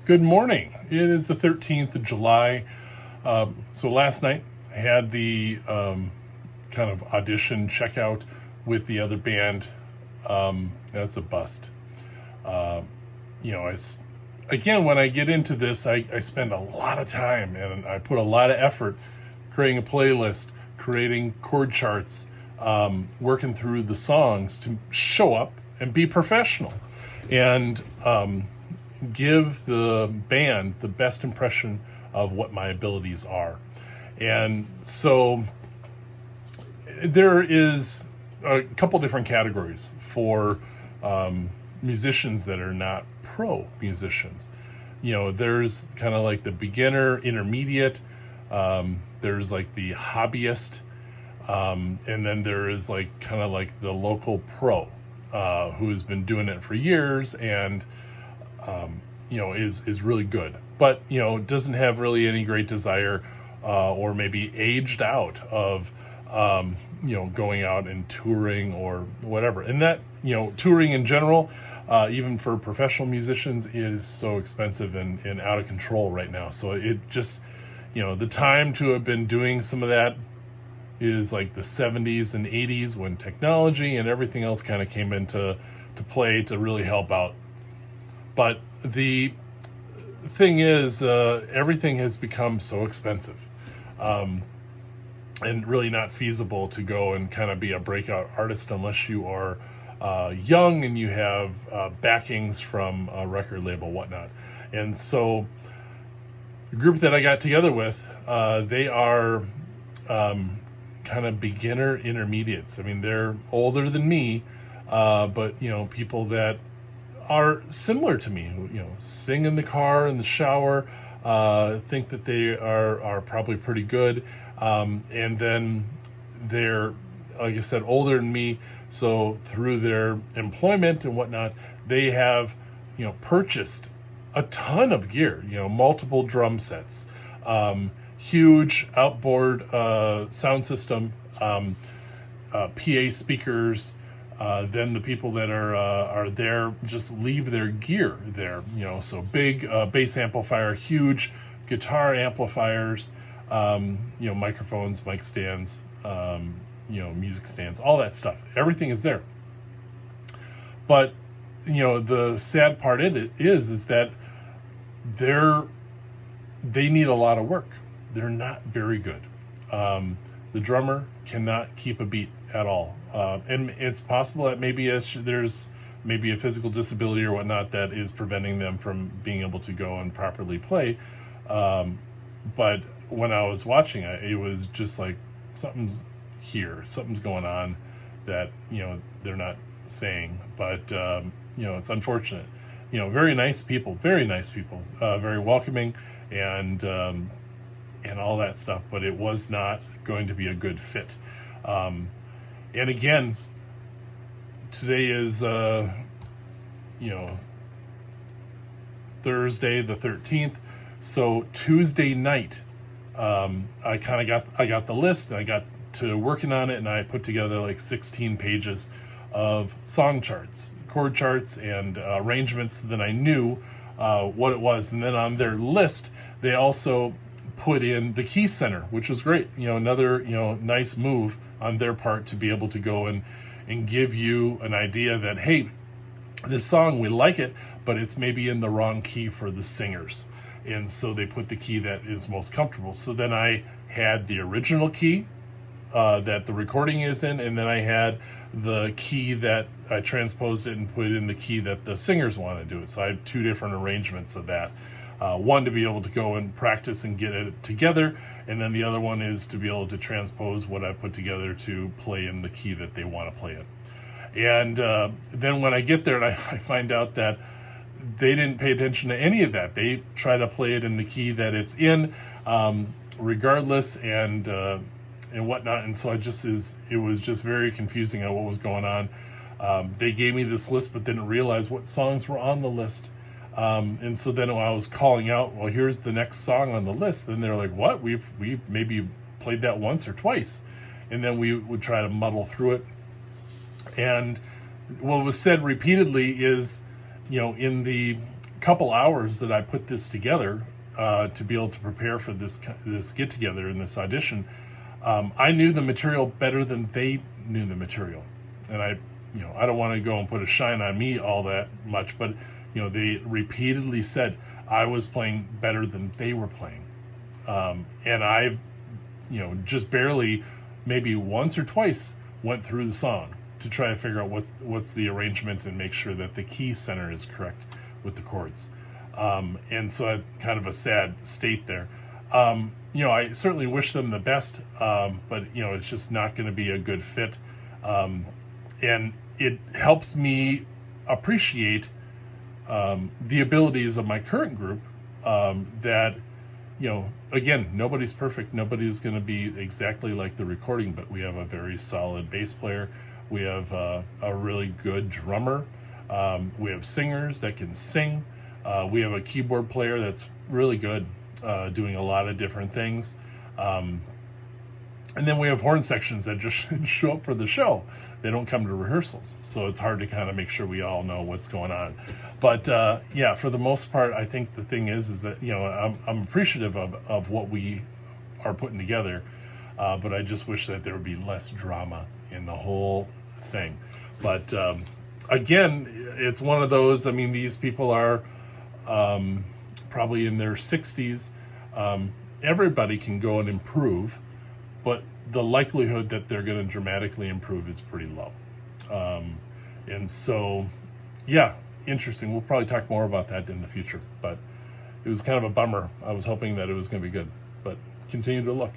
Good morning. It is the 13th of July. So last night I had the kind of audition checkout with the other band. That's a bust. Again, when I get into this, I spend a lot of time and I put a lot of effort creating a playlist, creating chord charts, working through the songs to show up and be professional. And give the band the best impression of what my abilities are. And so there is a couple different categories for musicians that are not pro musicians. There's kind of like the beginner, intermediate, there's like the hobbyist, and then there is like kind of like the local pro who has been doing it for years and is really good, but doesn't have really any great desire or maybe aged out of going out and touring or whatever. And that touring in general, even for professional musicians, is so expensive and out of control right now. So it just the time to have been doing some of that is like the 70s and 80s, when technology and everything else kind of came into play to really help out. But the thing is, everything has become so expensive and really not feasible to go and kind of be a breakout artist unless you are young and you have backings from a record label, whatnot. And so the group that I got together with, they are kind of beginner intermediates. I mean, they're older than me, but people that are similar to me, who sing in the car, in the shower, think that they are probably pretty good, and then they're, like I said, older than me. So through their employment and whatnot, they have purchased a ton of gear, multiple drum sets, huge outboard sound system, PA speakers. Then the people that are there just leave their gear there, so big bass amplifier, huge guitar amplifiers, microphones, mic stands, music stands, all that stuff. Everything is there. But the sad part in it is that they need a lot of work. They're not very good. The drummer cannot keep a beat at all. And it's possible that maybe there's maybe a physical disability or whatnot that is preventing them from being able to go and properly play. But when I was watching it was just like, something's going on that, they're not saying. But, it's unfortunate. Very nice people, very welcoming and all that stuff, but it was not going to be a good fit. And again, today is, Thursday the 13th. So Tuesday night, I got the list and I got to working on it, and I put together like 16 pages of song charts, chord charts, and arrangements, so that I knew what it was. And then on their list, they also put in the key center, which was great. Another nice move on their part to be able to go and give you an idea that, hey, this song, we like it, but it's maybe in the wrong key for the singers. And so they put the key that is most comfortable. So then I had the original key that the recording is in, and then I had the key that I transposed it and put in the key that the singers want to do it. So I have two different arrangements of that. One to be able to go and practice and get it together, and then the other one is to be able to transpose what I put together to play in the key that they want to play in. And then when I get there and I find out that they didn't pay attention to any of that. They try to play it in the key that it's in, regardless, and whatnot. And so it was just very confusing on what was going on. They gave me this list, but didn't realize what songs were on the list. And so then when I was calling out, well, here's the next song on the list, then they're like, what? We've maybe played that once or twice. And then we would try to muddle through it. And what was said repeatedly is, in the couple hours that I put this together to be able to prepare for this get together and this audition, I knew the material better than they knew the material, and I don't want to go and put a shine on me all that much, but they repeatedly said I was playing better than they were playing, and I've just barely, maybe once or twice, went through the song to try to figure out what's the arrangement and make sure that the key center is correct with the chords. And so I kind of a sad state there. I certainly wish them the best, but it's just not going to be a good fit. And it helps me appreciate the abilities of my current group, that again, nobody's perfect. Nobody's going to be exactly like the recording, but we have a very solid bass player. We have a really good drummer. We have singers that can sing. We have a keyboard player that's really good, doing a lot of different things. And then we have horn sections that just show up for the show. They don't come to rehearsals. So it's hard to kind of make sure we all know what's going on. But for the most part, I think the thing is that, I'm appreciative of what we are putting together. But I just wish that there would be less drama in the whole thing. But again, it's one of those, these people are probably in their 60s. Everybody can go and improve, but the likelihood that they're going to dramatically improve is pretty low. And so, interesting. We'll probably talk more about that in the future, but it was kind of a bummer. I was hoping that it was going to be good, but continue to look.